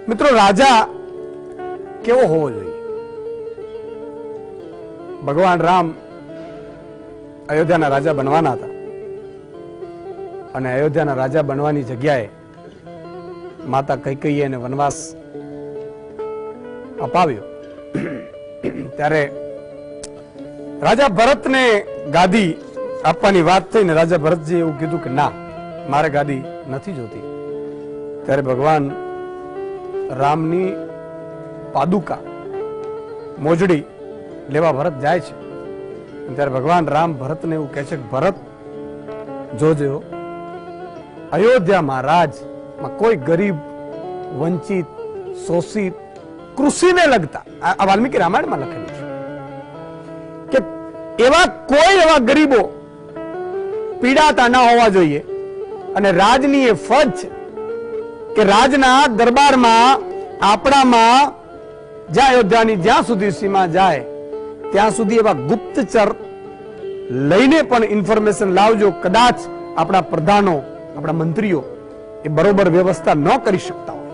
મિત્રો, રાજા કેવો હોવો જોઈએ? ભગવાન રામ અયોધ્યાના રાજા બનવાના હતા અને અયોધ્યાના રાજા બનવાની જગ્યાએ માતા કૈકેયીએ એને વનવાસ અપાવ્યો. ત્યારે રાજા ભરતને ગાદી આપવાની વાત થઈ ને રાજા ભરતજી એવું કીધું કે ના, મારે ગાદી નથી જોતી. ત્યારે ભગવાન રામની પાદુકા મોજડી લેવા ભરત જાય છે. ત્યારે ભગવાન રામ ભરતને એવું કહે છે કે ભરત, જોજો અયોધ્યામાં રાજમાં કોઈ ગરીબ, વંચિત, શોષિત, કૃષિને લગતા, આ વાલ્મીકી રામાયણમાં લખેલું છે કે એવા ગરીબો પીડાતા ના હોવા જોઈએ. અને રાજની એ ફરજ છે કે રાજના દરબારમાં આપણામાં જ્યાં અયોધ્યાની જ્યાં સુધી સીમા જાય ત્યાં સુધી એવા ગુપ્તચર લઈને પણ ઇન્ફોર્મેશન લાવજો. કદાચ આપણા પ્રધાનો, આપણા મંત્રીઓ એ બરોબર વ્યવસ્થા ન કરી શકતા હોય